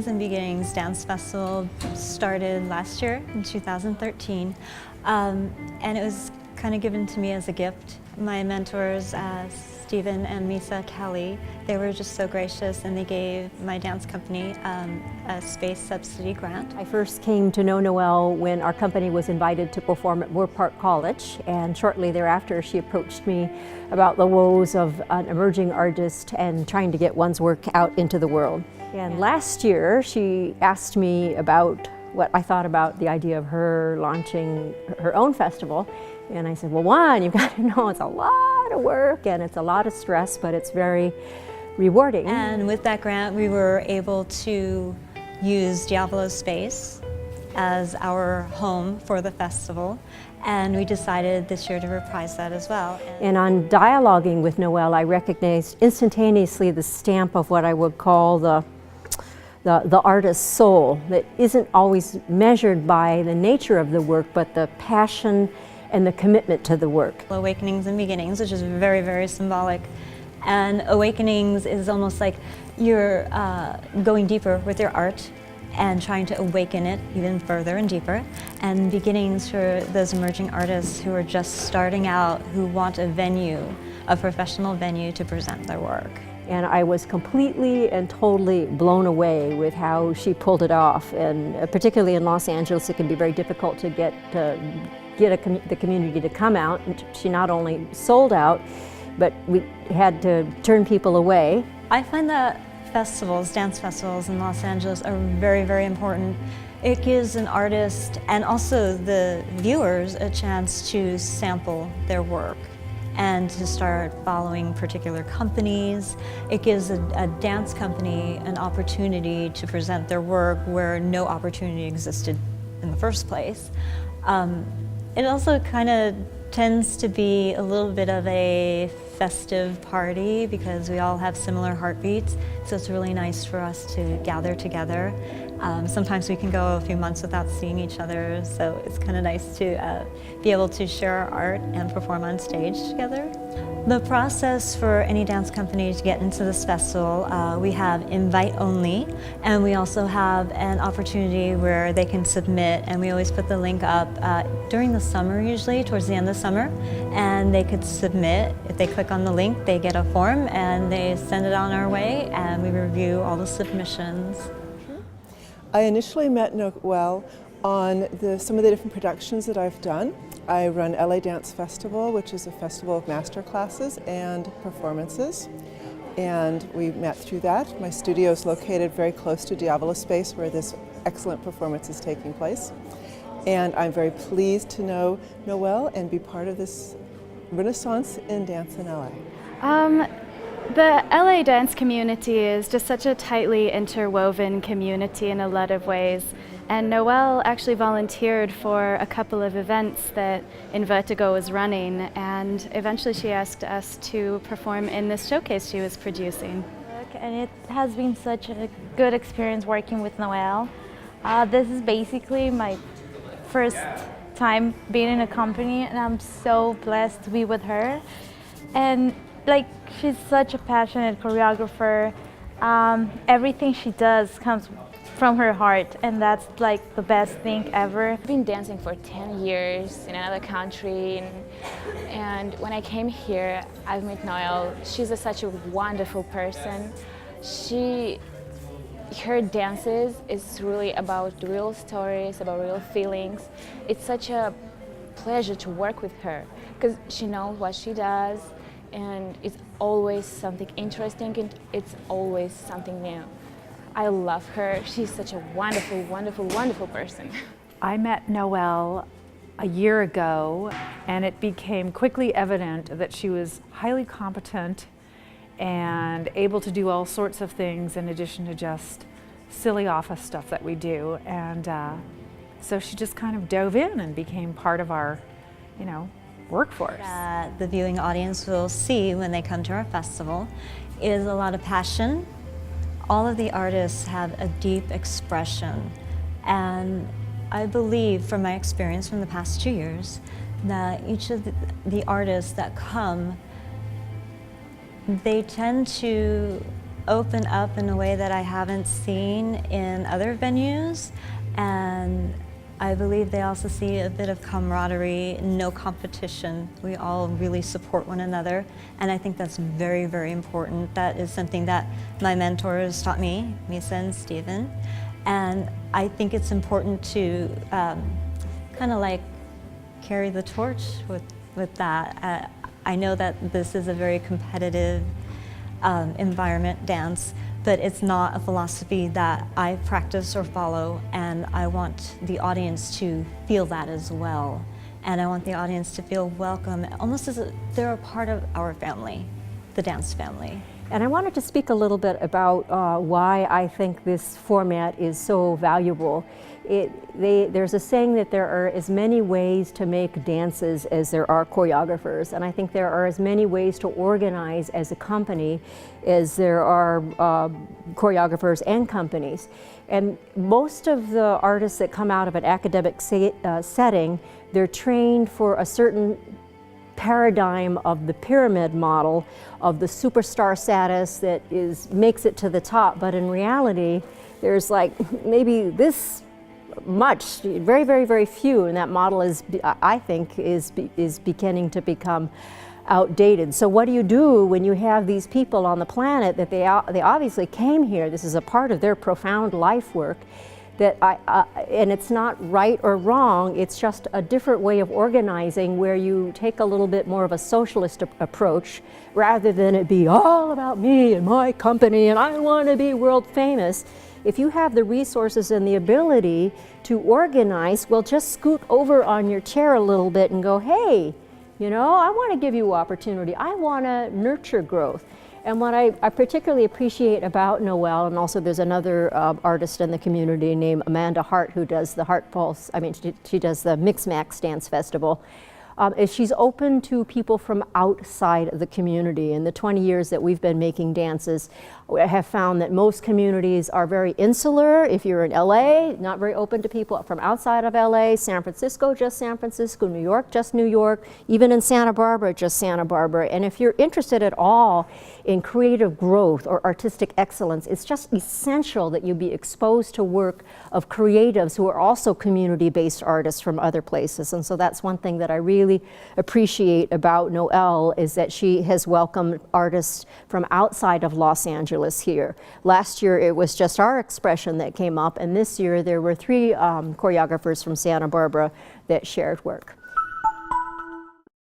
Awakenings and Beginnings Dance Festival started last year in 2013, and it was kind of given to me as a gift. My mentors, Stephen and Misa Kelly, they were just so gracious, and they gave my dance company a space subsidy grant. I first came to know Noelle when our company was invited to perform at Moore Park College, and shortly thereafter she approached me about the woes of an emerging artist and trying to get one's work out into the world. And last year she asked me about what I thought about the idea of her launching her own festival. And I said, well, one, you've got to know it's a lot of work and it's a lot of stress, but it's very rewarding. And with that grant, we were able to use Diavolo Space as our home for the festival. And we decided this year to reprise that as well. And on dialoguing with Noelle, I recognized instantaneously the stamp of what I would call the artist's soul that isn't always measured by the nature of the work, but the passion and the commitment to the work. Awakenings and Beginnings, which is very, very symbolic. And Awakenings is almost like you're going deeper with your art and trying to awaken it even further and deeper. And Beginnings for those emerging artists who are just starting out, who want a venue, a professional venue to present their work. And I was completely and totally blown away with how she pulled it off. And particularly in Los Angeles, it can be very difficult to get the community to come out. And she not only sold out, but we had to turn people away. I find that festivals, dance festivals in Los Angeles are very, very important. It gives an artist and also the viewers a chance to sample their work and to start following particular companies. It gives a dance company an opportunity to present their work where no opportunity existed in the first place. It also kind of tends to be a little bit of a festive party because we all have similar heartbeats, so it's really nice for us to gather together. Sometimes we can go a few months without seeing each other, so it's kind of nice to be able to share our art and perform on stage together. The process for any dance company to get into this festival, we have invite only, and we also have an opportunity where they can submit, and we always put the link up during the summer usually, towards the end of summer, and they could submit. If they click on the link, they get a form and they send it on our way, and we review all the submissions. I initially met Noelle on some of the different productions that I've done. I run LA Dance Festival, which is a festival of master classes and performances, and we met through that. My studio is located very close to Diavolo Space, where this excellent performance is taking place. And I'm very pleased to know Noelle and be part of this renaissance in dance in LA. The LA dance community is just such a tightly interwoven community in a lot of ways. And Noelle actually volunteered for a couple of events that Invertigo was running, and eventually she asked us to perform in this showcase she was producing. And it has been such a good experience working with Noelle. This is basically my first time being in a company, and I'm so blessed to be with her. And she's such a passionate choreographer. Everything she does comes from her heart, and that's the best thing ever. I've been dancing for 10 years in another country, and when I came here, I've met Noelle. She's such a wonderful person. Her dances is really about real stories, about real feelings. It's such a pleasure to work with her because she knows what she does, and it's always something interesting, and it's always something new. I love her. She's such a wonderful, wonderful, wonderful person. I met Noelle a year ago, and it became quickly evident that she was highly competent and able to do all sorts of things in addition to just silly office stuff that we do. And so she just kind of dove in and became part of our, workforce. The viewing audience will see when they come to our festival is a lot of passion. All of the artists have a deep expression, and I believe from my experience from the past 2 years that each of the artists that come, they tend to open up in a way that I haven't seen in other venues, and I believe they also see a bit of camaraderie, no competition. We all really support one another, and I think that's very, very important. That is something that my mentors taught me, Misa and Stephen, and I think it's important to kind of like carry the torch with that. I know that this is a very competitive environment, dance, but it's not a philosophy that I practice or follow, and I want the audience to feel that as well. And I want the audience to feel welcome, almost as they're a part of our family, the dance family. And I wanted to speak a little bit about why I think this format is so valuable. There's a saying that there are as many ways to make dances as there are choreographers, and I think there are as many ways to organize as a company as there are choreographers and companies. And most of the artists that come out of an academic setting, they're trained for a certain paradigm of the pyramid model of the superstar status that makes it to the top, but in reality there's like maybe this much, very, very, very few, and that model is, I think, is beginning to become outdated. So what do you do when you have these people on the planet that they obviously came here, this is a part of their profound life work, that and it's not right or wrong, it's just a different way of organizing where you take a little bit more of a socialist approach rather than it be all about me and my company and I want to be world famous. If you have the resources and the ability to organize, well, just scoot over on your chair a little bit and go, hey, you know, I want to give you opportunity. I want to nurture growth. And what I particularly appreciate about Noelle, and also there's another artist in the community named Amanda Hart who does the Hart Pulse, she does the Mix Max Dance Festival, is she's open to people from outside of the community. In the 20 years that we've been making dances, I have found that most communities are very insular. If you're in LA, not very open to people from outside of LA, San Francisco, just San Francisco, New York, just New York, even in Santa Barbara, just Santa Barbara. And if you're interested at all in creative growth or artistic excellence, it's just essential that you be exposed to work of creatives who are also community-based artists from other places. And so that's one thing that I really appreciate about Noelle, is that she has welcomed artists from outside of Los Angeles here. Last year it was just our expression that came up, and this year there were 3 choreographers from Santa Barbara that shared work.